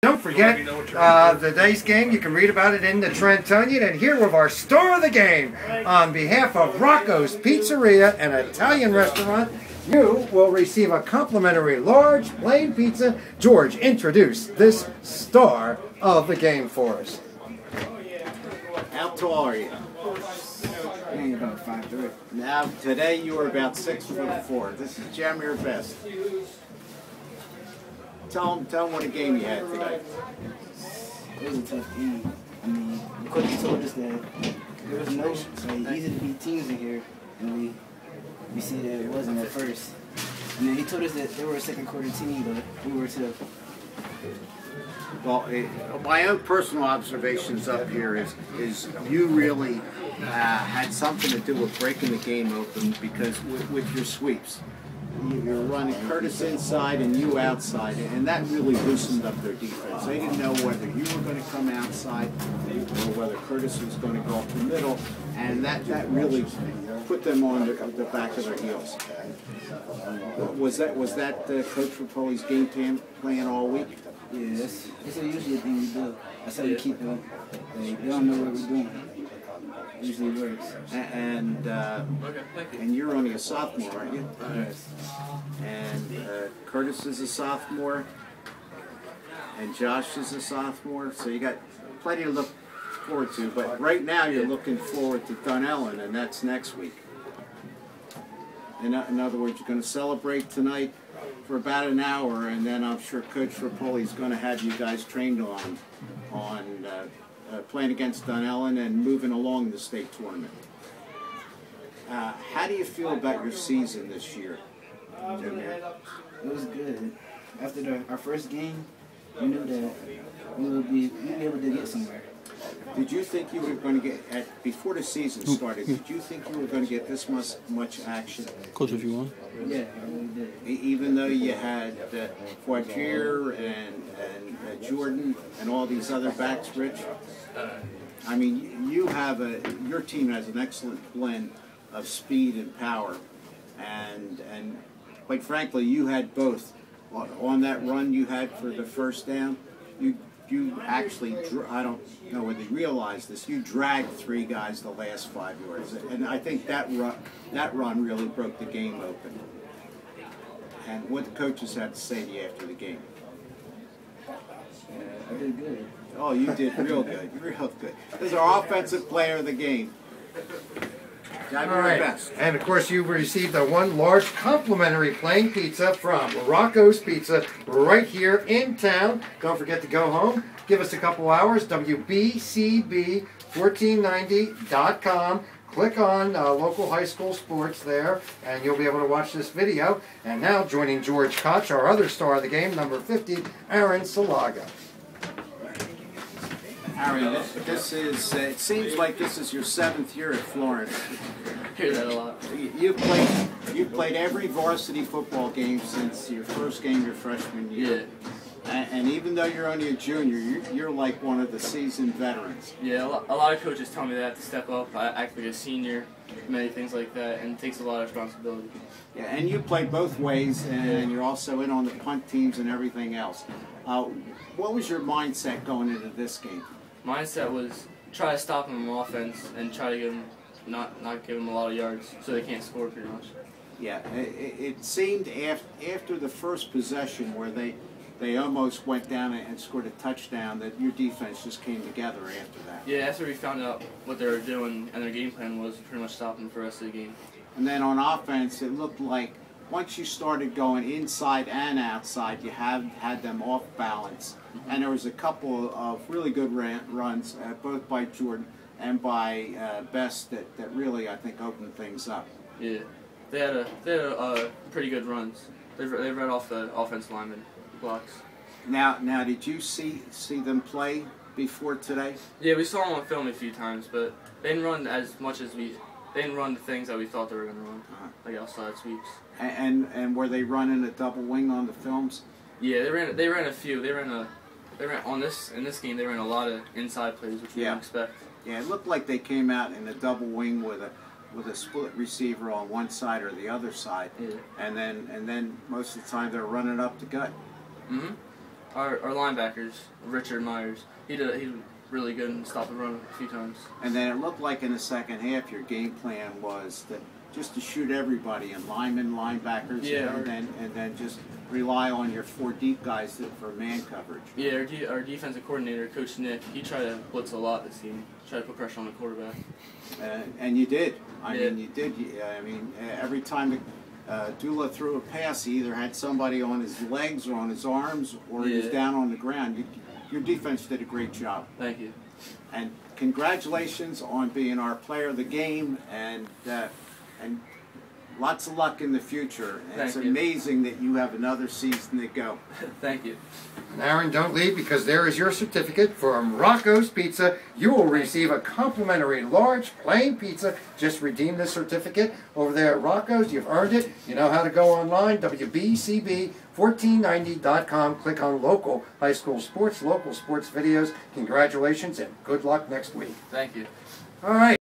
Don't forget today's game. You can read about it in the Trentonian. And here with our star of the game, on behalf of Rocco's Pizzeria, an Italian restaurant, you will receive a complimentary large plain pizza. George, introduce this star of the game for us. How tall are you? I'm about 5'3". Now, today you are about 6'4". This is Jamir Best. Tell them what a game you had today. It was a tough game. I mean, the coach told us that there was no easy to beat teams in here, and we see that it wasn't at first. And then he told us that they were a second quarter team, but we were too. Well, my own personal observations up here is you really had something to do with breaking the game open because with your sweeps. You're running Curtis inside and you outside, and that really loosened up their defense. They didn't know whether you were going to come outside or whether Curtis was going to go up the middle, and that really put them on the back of their heels. Was that Coach Rapoli's game plan all week? Yeah, that's usually a thing we do. That's how we keep them. They don't know what we're doing. It usually works. And you're only a sophomore, aren't you? Yes. And Curtis is a sophomore, and Josh is a sophomore, so you got plenty to look forward to. But right now you're looking forward to Dunellen, and that's next week. In other words, you're going to celebrate tonight for about an hour, and then I'm sure Coach Rapoli is going to have you guys trained on playing against Dunellen and moving along the state tournament. How do you feel about your season this year? It was good. After our first game, we knew that we would be able to get somewhere. Did you think you were going to get, before the season started, did you think you were going to get this much action? Coach, if you want. Yeah, I really did. Even though you had Fortier and Jordan and all these other backs, Rich? I mean, your team has an excellent blend of speed and power, and quite frankly, you had both. On that run you had for the first down, you actually, I don't know whether you realize this, you dragged three guys the last 5 yards, and I think that run really broke the game open. And what the coaches had to say to you after the game? I did good. Oh, you did real good, real good. This is our offensive player of the game. All right. And of course, you've received one large complimentary plain pizza from Rocco's Pizza right here in town. Don't forget to go home. Give us a couple hours. WBCB1490.com. Click on local high school sports there, and you'll be able to watch this video. And now, joining George Koch, our other star of the game, number 50, Aaron Salaga. Aaron, this is, it seems like this is your 7th year at Florence. Hear that a lot. You've played every varsity football game since your first game your freshman year. Yeah. And even though you're only a junior, you're like one of the seasoned veterans. Yeah, a lot of coaches tell me that I have to step up. I act like a senior, many things like that, and it takes a lot of responsibility. Yeah, and you play both ways, and you're also in on the punt teams and everything else. What was your mindset going into this game? Mindset was try to stop them on offense and try to give them, not give them a lot of yards so they can't score pretty much. Yeah, it seemed after the first possession where they almost went down and scored a touchdown that your defense just came together after that. Yeah, after we found out what they were doing and their game plan was pretty much stopping for the rest of the game. And then on offense, it looked like once you started going inside and outside, you had them off balance. Mm-hmm. And there was a couple of really good runs, both by Jordan and by Best, that really, I think, opened things up. Yeah, they had pretty good runs. They read off the offensive lineman blocks. Now, did you see them play before today? Yeah, we saw them on film a few times, but they didn't run as much as they didn't run the things that we thought they were going to run, like outside sweeps. And were they running a double wing on the films? Yeah, they ran a few. They ran in this game. They ran a lot of inside plays, which we didn't expect. Yeah, it looked like they came out in a double wing with a split receiver on one side or the other side, and then most of the time they're running up the gut. Mm-hmm. Our linebackers, Richard Myers, he was really good and stopped the run a few times. And then it looked like in the second half your game plan was that just to shoot everybody and linemen, linebackers, Yeah, and then just rely on your 4 deep guys for man coverage. Yeah, our defensive coordinator, Coach Nick, he tried to blitz a lot this game, tried to put pressure on the quarterback. And you did. I Yeah. mean, you did. Every time Dula threw a pass, he either had somebody on his legs or on his arms, or he was down on the ground. Your defense did a great job. Thank you. And congratulations on being our player of the game, and lots of luck in the future. It's Thank you. amazing that you have another season to go. Thank you. And Aaron, don't leave, because there is your certificate from Rocco's Pizza. You will receive a complimentary large plain pizza. Just redeem this certificate over there at Rocco's. You've earned it. You know how to go online, WBCB1490.com. Click on local high school sports, local sports videos. Congratulations and good luck next week. Thank you. All right.